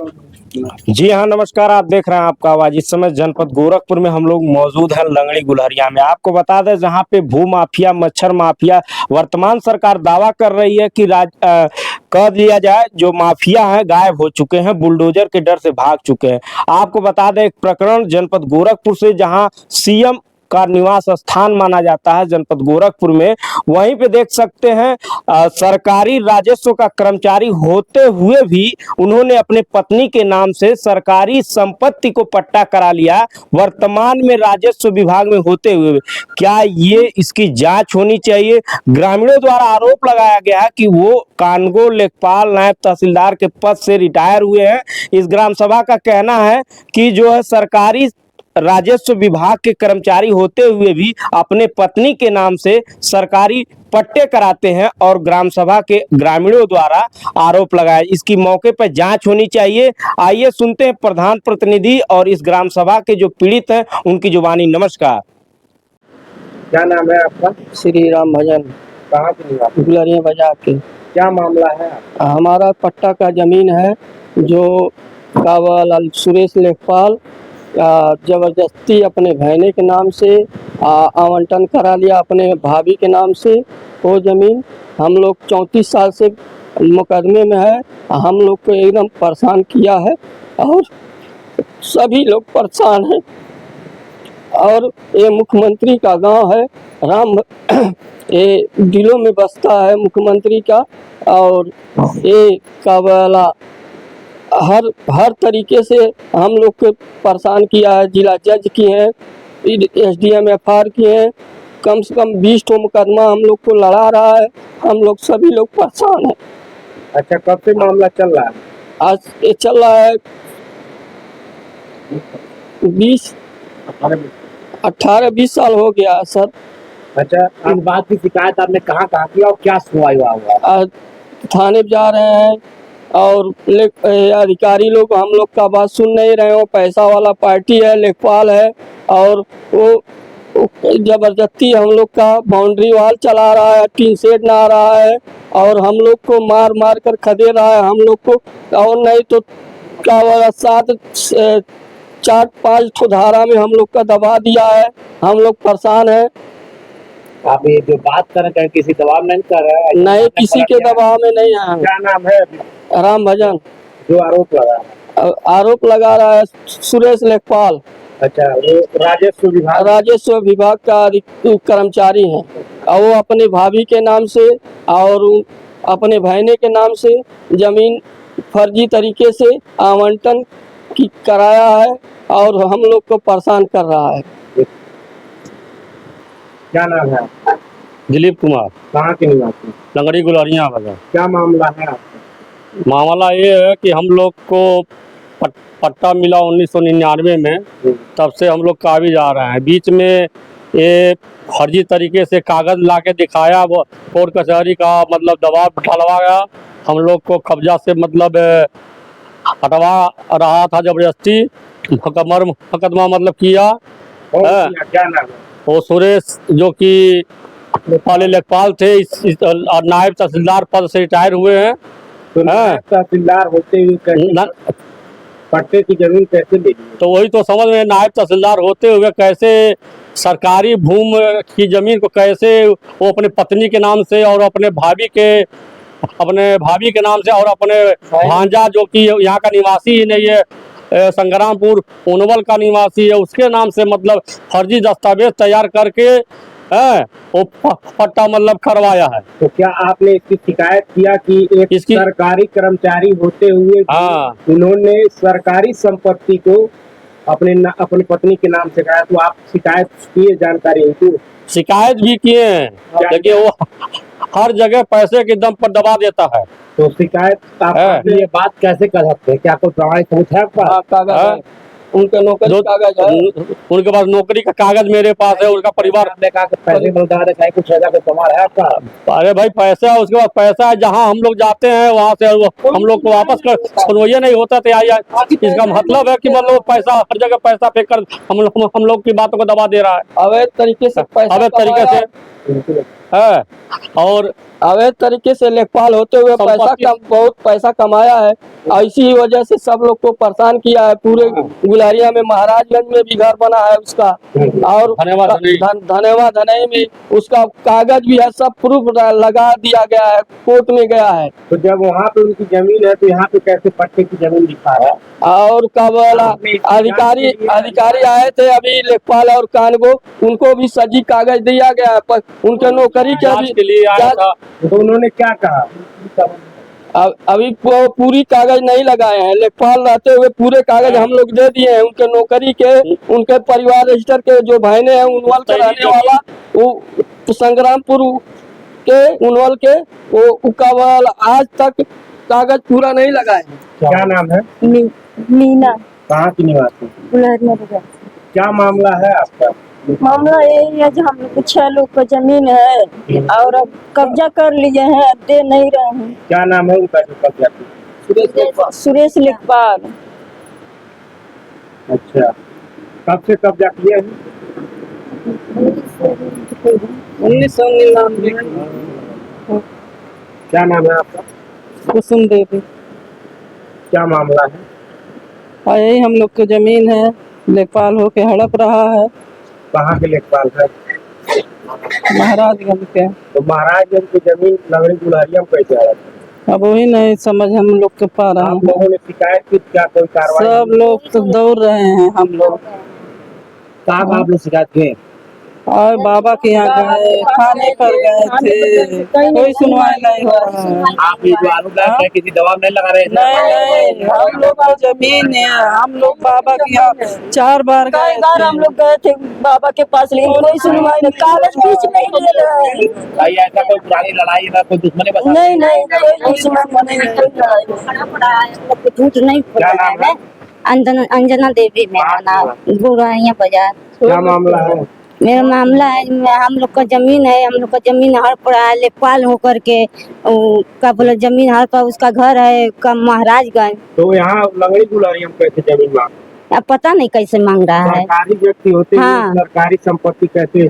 जी हाँ, नमस्कार। आप देख रहे हैं आपका आवाज। इस समय जनपद गोरखपुर में हम लोग मौजूद हैं लंगड़ी गुलहरिया में। आपको बता दें जहाँ पे भू माफिया, मच्छर माफिया, वर्तमान सरकार दावा कर रही है कि कह दिया जाए जो माफिया हैं गायब हो चुके हैं, बुलडोजर के डर से भाग चुके हैं। आपको बता दें एक प्रकरण जनपद गोरखपुर से, जहाँ सीएम का निवास स्थान माना जाता है जनपद गोरखपुर में, वहीं पे देख सकते हैं सरकारी राजस्व का कर्मचारी होते हुए भी उन्होंने अपने पत्नी के नाम से सरकारी संपत्ति को पट्टा करा लिया, वर्तमान में राजस्व विभाग में होते हुए। क्या ये इसकी जांच होनी चाहिए। ग्रामीणों द्वारा आरोप लगाया गया है कि वो कानगो लेखपाल नायब तहसीलदार के पद से रिटायर हुए हैं। इस ग्राम सभा का कहना है कि जो है सरकारी राजस्व विभाग के कर्मचारी होते हुए भी अपने पत्नी के नाम से सरकारी पट्टे कराते हैं, और ग्राम सभा के ग्रामीणों द्वारा आरोप लगाया। इसकी मौके पर जांच होनी चाहिए। आइए सुनते हैं प्रधान प्रतिनिधि और इस ग्राम सभा के जो पीड़ित हैं उनकी जुबानी। नमस्कार, क्या नाम है आपका? श्री राम भजन। कहाँ के निवासी? गुलरिया बाजार के। क्या मामला है आपका? हमारा पट्टा का जमीन है जो कावल सुरेश लेखपाल जबरदस्ती अपने भाईने के नाम से आवंटन करा लिया, अपने भाभी के नाम से। वो जमीन हम लोग 34 साल से मुकदमे में है। हम लोग को एकदम परेशान किया है और सभी लोग परेशान हैं। और ये मुख्यमंत्री का गांव है राम, ये दिलों में बसता है मुख्यमंत्री का। और ये काबला हर तरीके से हम लोग को परेशान किया है। जिला जज किए हैं, एसडीएम एफआर किए हैं, कम से कम 20 ठो मुकदमा हम लोग को लड़ा रहा है। हम लोग सभी लोग परेशान हैं। अच्छा, कब से मामला चल रहा है? आज ये चल रहा है 18-20 साल हो गया है सर। अच्छा, इस बात की शिकायत आपने कहाँ किया और क्या सुनवाई हुआ? आज थाने जा रहे हैं और अधिकारी लोग हम लोग का बात सुन नहीं रहे हो। पैसा वाला पार्टी है, लेखपाल है, और वो जबरदस्ती हम लोग का बाउंड्री वाल चला रहा है, टीन सेट ना रहा है, और हम लोग को मार मार कर खदे रहा है हम लोग को। और नहीं तो क्या 4-5 ठो धारा में हम लोग का दबा दिया है। हम लोग परेशान है। आप ये जो बात कर रहे हैं किसी दबाव नहीं कर रहे हैं? नहीं, किसी के दबाव में नहीं है। क्या नाम है? राम भजन। जो आरोप लगा रहा है सुरेश लेखपाल। अच्छा, वो राजस्व विभाग का कर्मचारी हैं, और वो अपने भाभी के नाम से और अपने भाईने के नाम से जमीन फर्जी तरीके से आवंटन कराया है और हम लोग को परेशान कर रहा है। क्या नाम है? दिलीप कुमार। कहाँ के निवासी? लंगड़ी गुलहरिया बाजार। क्या मामला है आपका? मामला ये है कि हम लोग को पट्टा मिला 1999 में, तब से हम लोग काबिज आ रहे हैं। बीच में ये फर्जी तरीके से कागज ला के दिखाया, वो कोर्ट कचहरी का मतलब दबाव डालवा गया। हम लोग को कब्जा से मतलब हटवा रहा था जबरदस्ती, मुकदमा मतलब किया। क्या नाम है? वो सुरेश जो कि पहले लेखपाल थे, नायब तहसीलदार पद से रिटायर हुए हैं। तो नायब तहसीलदार होते हुए पट्टे की जमीन कैसे ली? तो वही तो समझ में, नायब तहसीलदार होते हुए कैसे सरकारी भूमि की जमीन को कैसे वो अपने पत्नी के नाम से और अपने भाभी के नाम से और अपने भांजा जो कि यहाँ का निवासी ही नहीं है, संग्रामपुर ओनवल का निवासी है, उसके नाम से मतलब फर्जी दस्तावेज तैयार करके वो पट्टा मतलब करवाया है। तो क्या आपने इसकी शिकायत किया कि एक सरकारी कर्मचारी होते हुए उन्होंने सरकारी संपत्ति को अपनी पत्नी के नाम से कराया? तो आप शिकायत किए, जानकारी उनको शिकायत भी किए हैं, लेकिन वो हर जगह पैसे के दम पर दबा देता है। तो शिकायत आप ये बात कैसे कर सकते हैं? क्या कोई प्रमाणित सबूत है आपका? कागज उनका नौकरी कागज है, उनके पास नौकरी का कागज मेरे पास है। उनका परिवार पैसे कुछ प्रमाण है आपका? अरे भाई पैसा, उसके बाद पैसा है, जहाँ हम लोग जाते हैं वहाँ से हम लोग को वापस कर सुनवाई नहीं होता तो इसका मतलब है कि मतलब पैसा हर जगह पैसा फेंक कर हम लोग की बातों को दबा दे रहा है। अवैध तरीके से है और अवैध तरीके से लेखपाल होते हुए बहुत पैसा कमाया है। इसी वजह से सब लोग को परेशान किया है। पूरे गुलहरिया में महाराजगंज में भी घर बना है उसका, और धनेवा धनई में उसका कागज भी है, सब प्रूफ लगा दिया गया है, कोर्ट में गया है। तो जब वहाँ पे उनकी जमीन है तो यहाँ पे कैसे पट्टे की जमीन दिखा है? और कब अधिकारी आए थे अभी लेखपाल और कानगो, उनको भी सजी कागज दिया गया है, पर उनके नौकरी के अभी तो उन्होंने क्या कहा? अभी पूरी कागज नहीं लगाए हैं। लेखपाल रहते हुए पूरे कागज हम लोग दे दिए हैं। उनके नौकरी के, उनके परिवार रजिस्टर के जो बहने हैं उनवल के रहने वाला, वो संग्रामपुर के उनवल के, वो उकावल आज तक कागज पूरा नहीं लगाए। क्या नाम है? मीना। कहाँ की निवासी? गुलहरिया बाजार। क्या मामला है आपका? मामला ये है जो हम लोग को 6 लोग का जमीन है और अब कब्जा कर लिए हैं, दे नहीं रहे हैं। क्या नाम है उनका जो कब्जा किया? सुरेश लेखपाल। अच्छा, कब से कब्जा किए हैं? 1999। क्या नाम है आपका? कुसुम देवी। क्या मामला है? और यही हम लोग की जमीन है, लेखपाल होके हड़प रहा है। कहाँ के लेखपाल है? महाराजगंज के। तो महाराजगंज की जमीन लंगड़ी गुलहरिया में कैसे आ रहा है? अब वही नहीं समझ हम लोग के पा रहे आप हैं। लोगों ने शिकायत की, क्या कोई कार्रवाई? सब लोग तो दौड़ रहे हैं हम लोग। कहाँ आपने शिकायत की? और बाबा के यहाँ गए, थाने पर गए थे, कोई सुनवाई नहीं हो रहा है। आप ये जो आरोप लगा रहे हैं, किसी दबाव नहीं लगा रहे? नहीं, हम लोग का जमीन है, हम लोग बाबा के यहाँ 4 बार गए थे। हम लोग गए थे बाबा के पास, लेकिन कोई सुनवाई नहीं, कागज बीच नहीं ले रहे हैं। भाई ऐसा कोई पुरानी लड़ाई है, कोई दुश्मनी बता? नहीं नहीं, कोई दुश्मन नहीं, कोई झूठ नहीं बोल क्या रहा नाम है। अंजना देवी मेरा नाम, गुलहरिया बाजार। क्या मामला है? मेरा मामला है, हम लोग का जमीन है, हम लोग का जमीन हर पड़ा है, लेखपाल होकर के का बोले जमीन हर पर, उसका घर है का महाराजगंज। तो यहाँ लंगड़ी गुलहरिया में कैसे जमीन मांग? अब पता नहीं कैसे मांग रहा है। सरकारी व्यक्ति होते हैं, हाँ। सरकारी संपत्ति कैसे?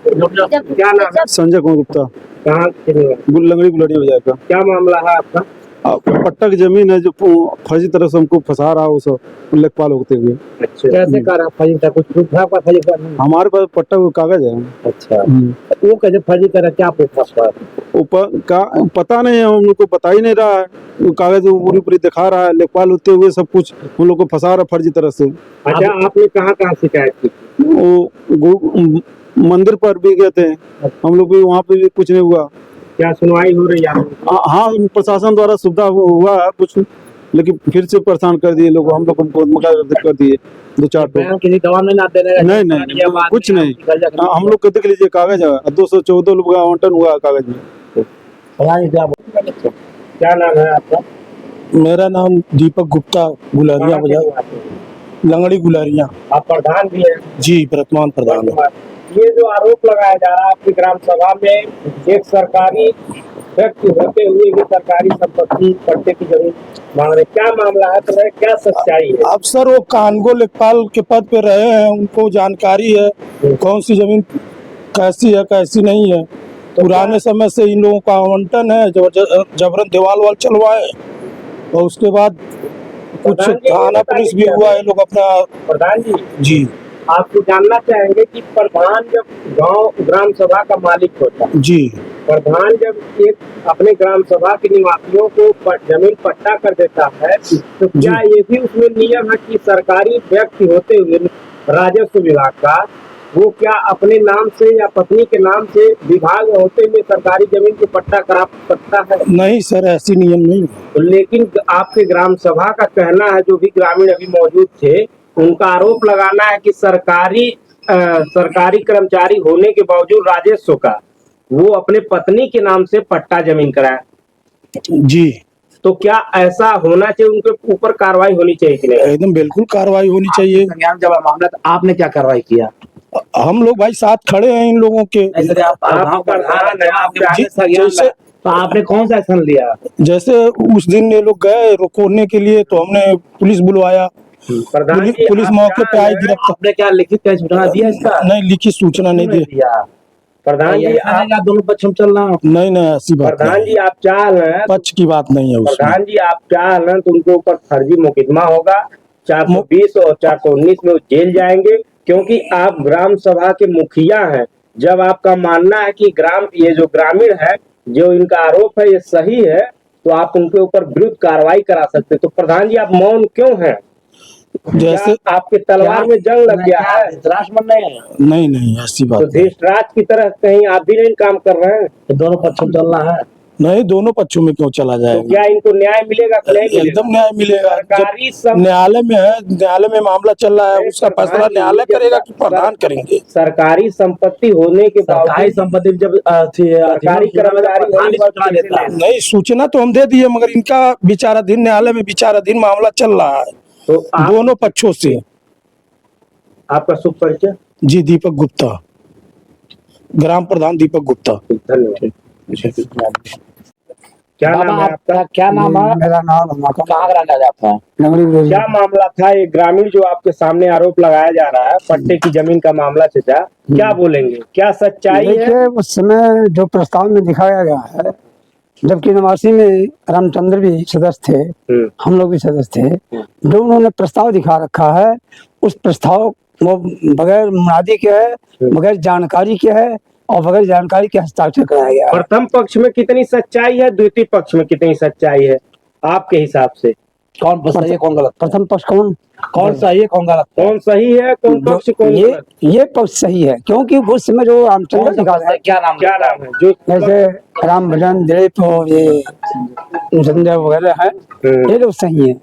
क्या नाम है? संजय कुमार गुप्ता, कहाँ के निवासी? लंगड़ी गुलहरिया बाजार का। क्या मामला है आपका? पट्टा की जमीन है जो फर्जी तरह से हमको फंसा रहा है, वो सब लेखपाल होते हुए। अच्छा, कैसे करा फर्जी था? कुछ प्रूफ है फर्जी करने? हमारे पास पट्टा का कागज है। अच्छा, वो कैसे फर्जी करा? क्या प्रूफ है? पता नहीं है, हम लोग को बता ही नहीं रहा है। वो कागज वो पूरी दिखा रहा है, लेखपाल होते हुए सब कुछ हम लोग को फंसा रहा है फर्जी तरह से। अच्छा, आपने कहाँ शिकायत की? वो मंदिर पर भी गए थे हम लोग भी, वहाँ पे भी कुछ नहीं हुआ। क्या सुनवाई हो रही है? हाँ, प्रशासन द्वारा सुविधा हुआ है कुछ, लेकिन फिर से परेशान कर दिए लोग, हम लोग को कर दिए 2-4 लोग। किसी दबाव में ना देने? नहीं, कुछ नहीं। हम लोग को देख लीजिए कागज है, 214 लोग आवंटन हुआ कागज में। क्या नाम है आपका? मेरा नाम दीपक गुप्ता, गुलहरिया बाजार, लंगड़ी गुलहरिया। आप प्रधान भी हैं? जी, वर्तमान प्रधान है। ये जो आरोप लगाया जा रहा है आपकी ग्राम सभा में, एक सरकारी व्यक्ति होते हुए भी सरकारी संपत्ति पट्टे की जमीन मांग रहे, क्या मामला है? तो क्या सच्चाई है? अफसर वो कानगो लेखपाल के पद पे रहे हैं, उनको जानकारी है कौन सी जमीन कैसी है कैसी नहीं है। पुराने समय से इन लोगों का आवंटन है, जबरन दीवाल वाल चलवाए, और उसके बाद कुछ थाना पुलिस भी हुआ है। लोग अपना प्रधान जी आपको जानना चाहेंगे कि प्रधान जब गांव ग्राम सभा का मालिक होता है, जी, प्रधान जब एक अपने ग्राम सभा के निवासियों को जमीन पट्टा कर देता है, तो क्या ये भी उसमें नियम है कि सरकारी व्यक्ति होते हुए राजस्व विभाग का, वो क्या अपने नाम से या पत्नी के नाम से विभाग होते हुए सरकारी जमीन को पट्टा करा सकता है? नहीं सर, ऐसी नियम नहीं। लेकिन आपके ग्राम सभा का कहना है, जो भी ग्रामीण अभी मौजूद थे, उनका आरोप लगाना है कि सरकारी कर्मचारी होने के बावजूद राजस्व का वो अपने पत्नी के नाम से पट्टा जमीन कराया। जी, तो क्या ऐसा होना चाहिए? उनके ऊपर कार्रवाई होनी चाहिए कि नहीं? एकदम बिल्कुल कार्रवाई होनी चाहिए। जब मामला तो आपने क्या कार्रवाई किया? हम लोग भाई साथ खड़े हैं इन लोगों के। जैसे तो आपने कौन सा एक्शन लिया? जैसे उस दिन ये लोग गए रोकने के लिए, तो हमने पुलिस बुलवाया, पुलिस मौके पे आई, गिरफ्तार। आपने क्या लिखित सूचना दिया इसका? नहीं, लिखित सूचना नहीं दी। प्रधान जी आप दोनों पक्ष में चलना। नहीं नहीं, ऐसी बात प्रधान नहीं जी आप चाह रहे हैं, पक्ष की बात नहीं है उसमें। प्रधान जी आप चाह रहे हैं तो उनके ऊपर फर्जी मुकदमा होगा 420 और 419 में वो जेल जाएंगे, क्योंकि आप ग्राम सभा के मुखिया हैं। जब आपका मानना है कि ये जो ग्रामीण है, जो इनका आरोप है ये सही है, तो आप उनके ऊपर विरुद्ध कार्रवाई करा सकते हैं। तो प्रधान जी आप मौन क्यों हैं? जैसे क्या आपके तलवार में जंग लग गया है? नहीं नहीं, ऐसी बात तो नहीं। देशराज की तरह कहीं आप भी नहीं काम कर रहे हैं? दोनों पक्ष में चलना है। नहीं, दोनों पक्षों में क्यों चला तो जाएगा? क्या इनको न्याय मिलेगा कि नहीं मिलेगा? एकदम न्याय मिलेगा। सरकारी जब न्यायालय में है, न्यायालय में मामला चल रहा है, उसका फैसला न्यायालय करेगा कि प्रधान करेंगे? सरकारी संपत्ति होने के बावजूद संपत्ति जब सरकारी कर्मचारी होने के बाद कैसे नहीं? नहीं, सूचना तो हम दे दिए, मगर इनका विचाराधीन, न्यायालय में विचाराधीन मामला चल रहा है तो आप, दोनों पक्षों से। आपका शुभ परिचय? जी, दीपक गुप्ता, ग्राम प्रधान दीपक गुप्ता। धन्यवाद। क्या नाम है आपका? क्या नाम है? मेरा नाम रमाकांत कहाँ का जाता है? नगरी गुलहरिया। क्या मामला था ये ग्रामीण जो आपके सामने आरोप लगाया जा रहा है, पट्टे की जमीन का मामला चाचा, क्या बोलेंगे, क्या सच्चाई है? देखिए, उस समय जो प्रस्ताव में दिखाया गया है, जबकि नवासी में रामचंद्र भी सदस्य थे, हम लोग भी सदस्य थे, जो उन्होंने प्रस्ताव दिखा रखा है, उस प्रस्ताव वो बगैर मुनादी के है, बगैर जानकारी के है और बगैर जानकारी के हस्ताक्षर कराया गया है। प्रथम पक्ष में कितनी सच्चाई है, द्वितीय पक्ष में कितनी सच्चाई है आपके हिसाब से? कौन सही है कौन गलत? प्रथम पक्ष कौन सही है कौन गलत? कौन सही है, कौन पक्ष, कौन गलत? ये पक्ष सही है, क्योंकि उस समय जो रामचंद्र दिखा रहा है, क्या नाम है जो जैसे राम भजन दिलीप और ये संजय वगैरह है, ये लोग सही है।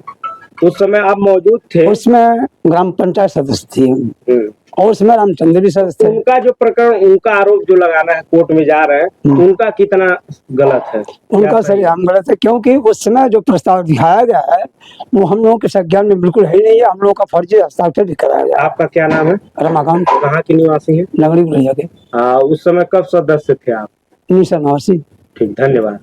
उस समय आप मौजूद थे? उसमें ग्राम पंचायत सदस्य थी और उसमें रामचंद्र भी सदस्य थे। उनका जो प्रकरण, उनका आरोप जो लगाना है, कोर्ट में जा रहे हैं, उनका कितना गलत है? उनका सही हम गलत है, क्योंकि उस समय जो प्रस्ताव दिखाया गया है वो हम लोगों के संज्ञान में बिल्कुल है ही नहीं है, हम लोगों का फर्जी हस्ताक्षर भी कराया गया। आपका क्या नाम है? रमाकांत। कहाँ के निवासी है? नगरी गुलहरिया के। उस समय कब सदस्य थे आप? 1989। ठीक, धन्यवाद।